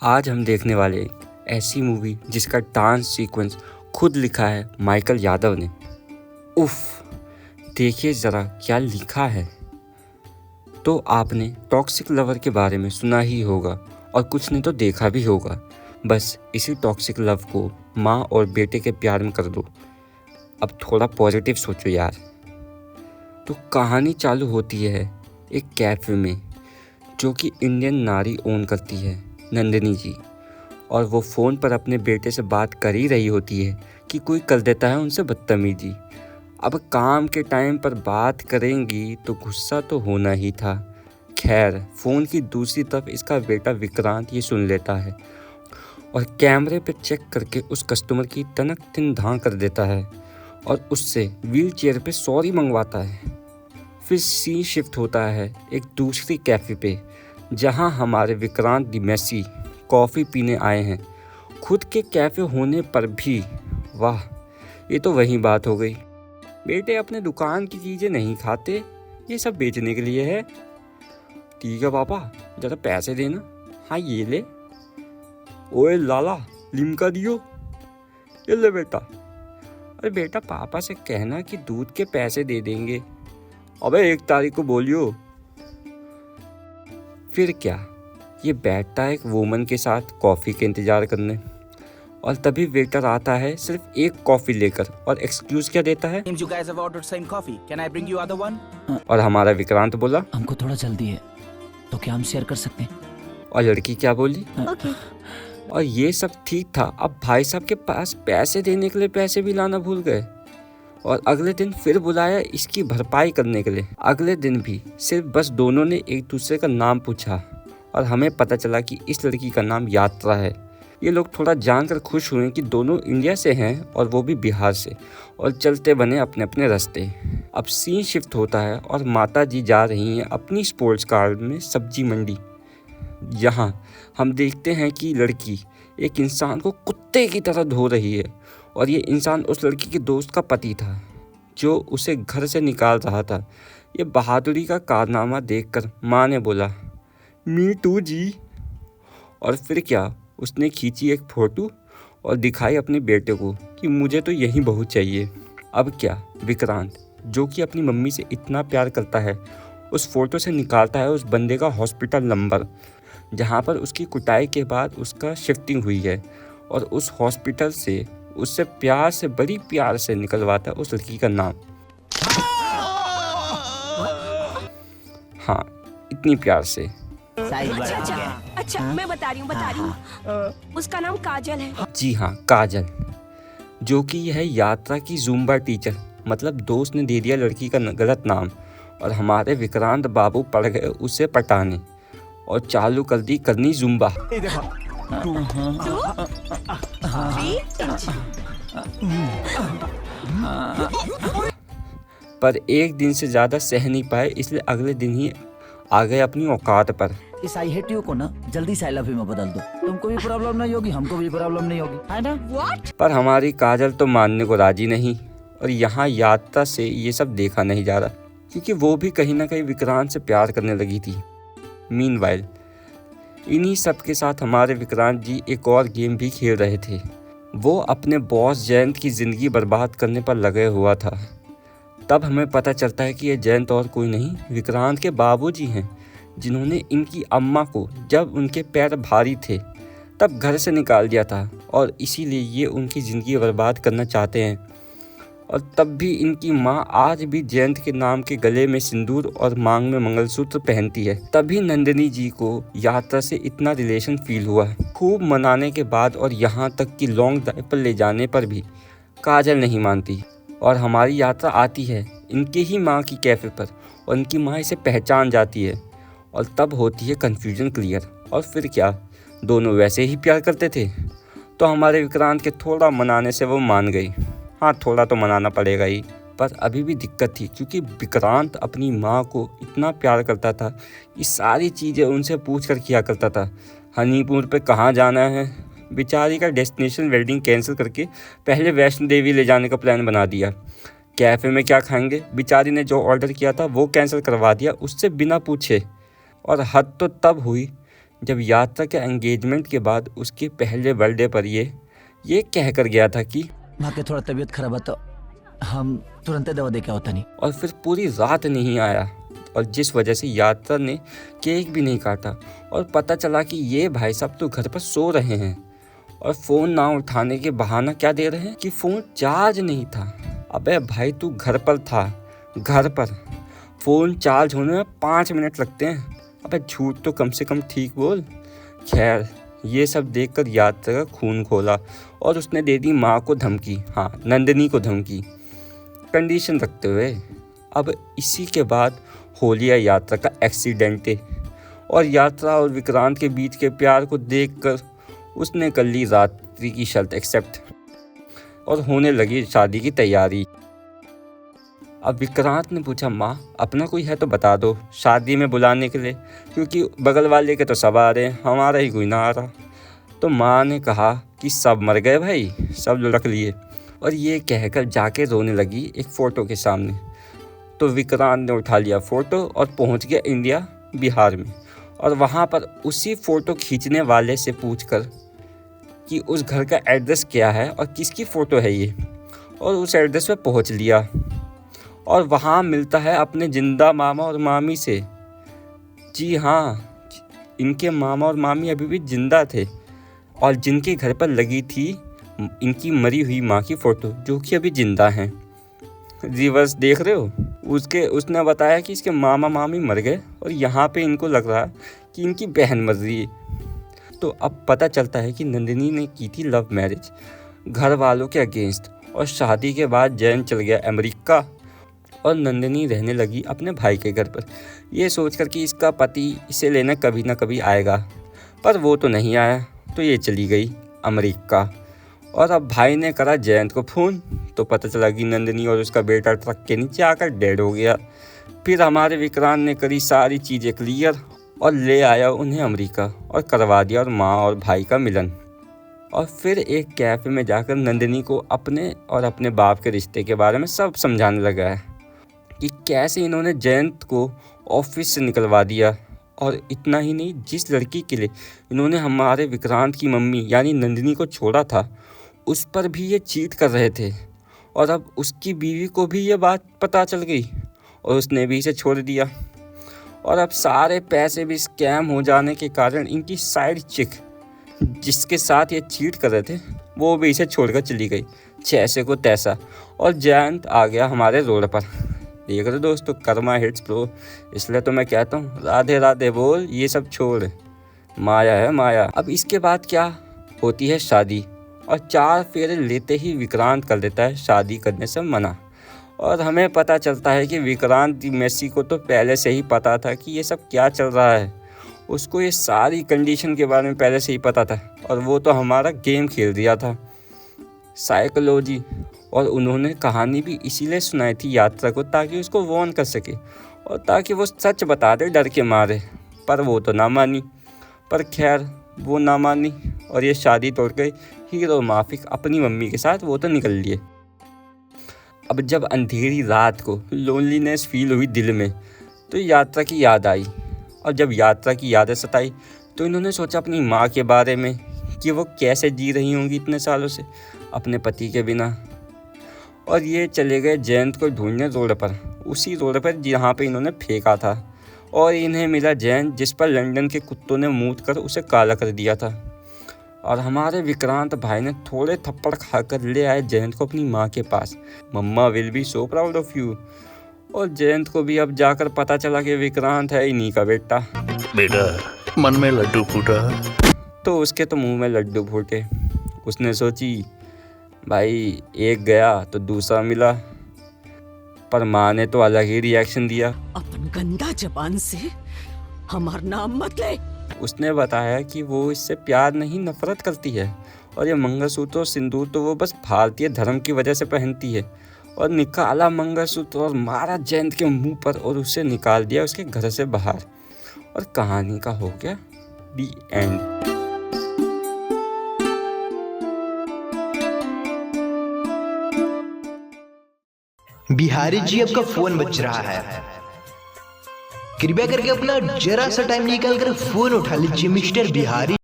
आज हम देखने वाले एक ऐसी मूवी जिसका डांस सीक्वेंस खुद लिखा है माइकल यादव ने। उफ, देखिए ज़रा क्या लिखा है। तो आपने टॉक्सिक लवर के बारे में सुना ही होगा और कुछ ने तो देखा भी होगा। बस इसी टॉक्सिक लव को माँ और बेटे के प्यार में कर दो। अब थोड़ा पॉजिटिव सोचो यार। तो कहानी चालू होती है एक कैफ़े में जो कि इंडियन नारी ओन करती है, नंदिनी जी। और वो फ़ोन पर अपने बेटे से बात कर ही रही होती है कि कोई कर देता है उनसे बदतमीजी। अब काम के टाइम पर बात करेंगी तो गुस्सा तो होना ही था। खैर, फ़ोन की दूसरी तरफ इसका बेटा विक्रांत ये सुन लेता है और कैमरे पे चेक करके उस कस्टमर की तनक तिन धां कर देता है और उससे व्हील चेयर पर सॉरी मंगवाता है। फिर सीन शिफ्ट होता है एक दूसरी कैफ़े पे जहां हमारे विक्रांत दी मेसी कॉफ़ी पीने आए हैं। खुद के कैफ़े होने पर भी वाह, ये तो वही बात हो गई। बेटे अपने दुकान की चीज़ें नहीं खाते, ये सब बेचने के लिए है। ठीक है पापा, ज़रा पैसे देना। हाँ ये ले। ओए लाला, लिमका दियो। ये ले बेटा। अरे बेटा, पापा से कहना कि दूध के पैसे दे देंगे। अबे 1 तारीख को बोलियो। फिर क्या, ये बैठता है एक वूमन के साथ कॉफ़ी के इंतज़ार करने और तभी वेटर आता है सिर्फ एक कॉफ़ी लेकर और एक्सक्यूज़ क्या देता है। You guys have ordered same coffee. Can I bring you other one? और हमारा विक्रांत बोला, हमको थोड़ा जल्दी है तो क्या हम शेयर कर सकते हैं? और लड़की क्या बोली, ओके। और ये सब ठीक था। अब भाई साहब के पास पैसे देने के लिए पैसे भी लाना भूल गए और अगले दिन फिर बुलाया इसकी भरपाई करने के लिए। अगले दिन भी सिर्फ बस दोनों ने एक दूसरे का नाम पूछा और हमें पता चला कि इस लड़की का नाम यात्रा है। ये लोग थोड़ा जानकर खुश हुए कि दोनों इंडिया से हैं और वो भी बिहार से, और चलते बने अपने अपने रास्ते। अब सीन शिफ्ट होता है और माता जी जा रही हैं अपनी स्पोर्ट्स कार में सब्जी मंडी। यहाँ हम देखते हैं कि लड़की एक इंसान को कुत्ते की तरह धो रही है और ये इंसान उस लड़की के दोस्त का पति था जो उसे घर से निकाल रहा था। ये बहादुरी का कारनामा देखकर माँ ने बोला, मी टू जी। और फिर क्या, उसने खींची एक फ़ोटो और दिखाई अपने बेटे को कि मुझे तो यही बहू चाहिए। अब क्या, विक्रांत जो कि अपनी मम्मी से इतना प्यार करता है उस फ़ोटो से निकालता है उस बंदे का हॉस्पिटल नंबर जहाँ पर उसकी कुटाई के बाद उसका शिफ्टिंग हुई है, और उस हॉस्पिटल से उससे प्यार से, बड़ी प्यार से निकलवाता है उस लड़की का नाम। हाँ, इतनी प्यार से। अच्छा, मैं बता रही हूँ। उसका नाम काजल है। जी हाँ, काजल, जो कि यह यात्रा की ज़ुम्बा टीचर, मतलब दोस्त ने दे दिया लड़की का गलत नाम और हमारे विक्रांत बाबू पड़ गए उसे पटाने और चालू कर दी करनी ज़ुम्बा। पर एक दिन से ज़्यादा सह नहीं पाए, इसलिए अगले दिन ही आ गए अपनी औकात पर। इस आई हेट यू को ना जल्दी से आई लव यू में बदल दो। तुमको भी प्रॉब्लम नहीं होगी, हमको भी प्रॉब्लम नहीं होगी, है ना? What? पर हमारी काजल तो मानने को राजी नहीं और यहाँ यात्रा से ये सब देखा नहीं जा रहा क्योंकि वो भी कहीं ना कहीं विक्रांत से प्यार करने लगी थी। मीनवाइल इन्हीं सब के साथ हमारे विक्रांत जी एक और गेम भी खेल रहे थे। वो अपने बॉस जयंत की ज़िंदगी बर्बाद करने पर लगे हुआ था। तब हमें पता चलता है कि ये जयंत और कोई नहीं, विक्रांत के बाबूजी हैं, जिन्होंने इनकी अम्मा को जब उनके पैर भारी थे तब घर से निकाल दिया था और इसीलिए ये उनकी ज़िंदगी बर्बाद करना चाहते हैं। और तब भी इनकी माँ आज भी जयंत के नाम के गले में सिंदूर और मांग में मंगलसूत्र पहनती है। तभी नंदिनी जी को यात्रा से इतना रिलेशन फील हुआ है। खूब मनाने के बाद और यहाँ तक कि लॉन्ग ड्राइव पर ले जाने पर भी काजल नहीं मानती और हमारी यात्रा आती है इनके ही माँ की कैफ़े पर और इनकी माँ इसे पहचान जाती है और तब होती है कन्फ्यूजन क्लियर। और फिर क्या, दोनों वैसे ही प्यार करते थे तो हमारे विक्रांत के थोड़ा मनाने से वो मान गई। हाँ, थोड़ा तो मनाना पड़ेगा ही, पर अभी भी दिक्कत थी क्योंकि विक्रांत अपनी माँ को इतना प्यार करता था कि सारी चीज़ें उनसे पूछ कर किया करता था। हनीमून पे कहाँ जाना है, बेचारी का डेस्टिनेशन वेडिंग कैंसिल करके पहले वैष्णो देवी ले जाने का प्लान बना दिया। कैफ़े में क्या खाएंगे, बेचारी ने जो ऑर्डर किया था वो कैंसिल करवा दिया उससे बिना पूछे। और हद तो तब हुई जब यात्रा के एंगेजमेंट के बाद उसके पहले बर्थडे पर ये कह कर गया था कि माँ के थोड़ा तबीयत खराब है तो हम तुरंत दवा दे के होता नहीं। और फिर पूरी रात नहीं आया और जिस वजह से यात्रा ने केक भी नहीं काटा और पता चला कि ये भाई साहब तो घर पर सो रहे हैं और फ़ोन ना उठाने के बहाना क्या दे रहे हैं कि फ़ोन चार्ज नहीं था। अबे भाई तू घर पर था, घर पर फ़ोन चार्ज होने में 5 मिनट लगते हैं। अबे झूठ तो कम से कम ठीक बोल। खैर ये सब देखकर यात्रा का खून खोला और उसने दे दी माँ को धमकी, हाँ नंदिनी को धमकी, कंडीशन रखते हुए। अब इसी के बाद हो लिया यात्रा का एक्सीडेंट और यात्रा और विक्रांत के बीच के प्यार को देखकर उसने कर ली रात्रि की शर्त एक्सेप्ट और होने लगी शादी की तैयारी। अब विक्रांत ने पूछा, माँ अपना कोई है तो बता दो शादी में बुलाने के लिए, क्योंकि बगल वाले के तो सब आ रहे हैं, हमारा ही कोई ना आ रहा। तो माँ ने कहा कि सब मर गए भाई, सब लुढ़क लिए, और ये कहकर जाके रोने लगी एक फ़ोटो के सामने। तो विक्रांत ने उठा लिया फ़ोटो और पहुंच गया इंडिया बिहार में, और वहाँ पर उसी फ़ोटो खींचने वाले से पूछकर कि उस घर का एड्रेस क्या है और किसकी फ़ोटो है ये, और उस एड्रेस पे पहुँच लिया और वहाँ मिलता है अपने जिंदा मामा और मामी से। जी हाँ, इनके मामा और मामी अभी भी जिंदा थे और जिनके घर पर लगी थी इनकी मरी हुई माँ की फ़ोटो, जो कि अभी जिंदा हैं। रिवर्स देख रहे हो? उसने बताया कि इसके मामा मामी मर गए और यहाँ पे इनको लग रहा है कि इनकी बहन मर रही है। तो अब पता चलता है कि नंदिनी ने की थी लव मैरिज घर वालों के अगेंस्ट, और शादी के बाद जैन चल गया अमेरिका और नंदिनी रहने लगी अपने भाई के घर पर, ये सोचकर कि इसका पति इसे लेने कभी ना कभी आएगा। पर वो तो नहीं आया, तो ये चली गई अमेरिका। और अब भाई ने करा जयंत को फ़ोन, तो पता चला कि नंदिनी और उसका बेटा ट्रक के नीचे आकर डेड हो गया। फिर हमारे विक्रांत ने करी सारी चीज़ें क्लियर और ले आया उन्हें अमेरिका और करवा दिया और माँ और भाई का मिलन। और फिर एक कैफ़े में जाकर नंदिनी को अपने और अपने बाप के रिश्ते के बारे में सब समझाने लगा है कि कैसे इन्होंने जयंत को ऑफिस से निकलवा दिया, और इतना ही नहीं, जिस लड़की के लिए इन्होंने हमारे विक्रांत की मम्मी यानी नंदिनी को छोड़ा था उस पर भी ये चीट कर रहे थे, और अब उसकी बीवी को भी ये बात पता चल गई और उसने भी इसे छोड़ दिया। और अब सारे पैसे भी स्कैम हो जाने के कारण इनकी साइड चिक जिसके साथ ये चीट कर रहे थे वो भी इसे छोड़कर चली गई, जैसे को तैसा। और जयंत आ गया हमारे रोड पर। देख रहे दोस्तों, कर्मा हिट्स ब्रो। इसलिए तो मैं कहता हूँ राधे राधे बोल, ये सब छोड़, माया है माया। अब इसके बाद क्या होती है शादी, और 4 फेरे लेते ही विक्रांत कर देता है शादी करने से मना। और हमें पता चलता है कि विक्रांत मेसी को तो पहले से ही पता था कि ये सब क्या चल रहा है, उसको ये सारी कंडीशन के बारे में पहले से ही पता था, और वो तो हमारा गेम खेल दिया था, साइकोलॉजी। और उन्होंने कहानी भी इसीलिए सुनाई थी यात्रा को, ताकि उसको वार्न कर सके और ताकि वो सच बता दे डर के मारे। पर वो तो ना मानी। पर खैर वो ना मानी और ये शादी तोड़ गई हीरो माफिक अपनी मम्मी के साथ, वो तो निकल लिए। अब जब अंधेरी रात को लोनलीनेस फील हुई दिल में, तो यात्रा की याद आई, और जब यात्रा की यादें सताई तो इन्होंने सोचा अपनी माँ के बारे में कि वो कैसे जी रही होंगी इतने सालों से अपने पति के बिना। और ये चले गए जयंत को ढूंढने रोड पर, उसी रोड पर जहाँ पे इन्होंने फेंका था, और इन्हें मिला जयंत जिस पर लंदन के कुत्तों ने मूत कर उसे काला कर दिया था। और हमारे विक्रांत भाई ने थोड़े थप्पड़ खाकर ले आए जयंत को अपनी माँ के पास। Mamma will be so proud of you. और जयंत को भी अब जाकर पता चला कि विक्रांत है इन्हीं का बेटा। बेटा मन में लड्डू फूटा। तो उसके तो मुंह में लड्डू फूटे। उसने सोची भाई एक गया तो दूसरा मिला, पर माँ ने तो अलग ही रिएक्शन दिया। अपन गंदा जबान से हमारा नाम मत ले। उसने बताया कि वो इससे प्यार नहीं नफरत करती है, और ये मंगलसूत्र और सिंदूर तो वो बस भारतीय धर्म की वजह से पहनती है। और निकाला मंगलसूत्र और मारा जयंत के मुंह पर और उसे निकाल दिया उसके घर से बाहर। और कहानी का हो गया दी एंड। बिहारी जी आपका फोन बज रहा है, कृपया करके अपना जरा सा टाइम निकाल कर फोन उठा लीजिए मिस्टर बिहारी।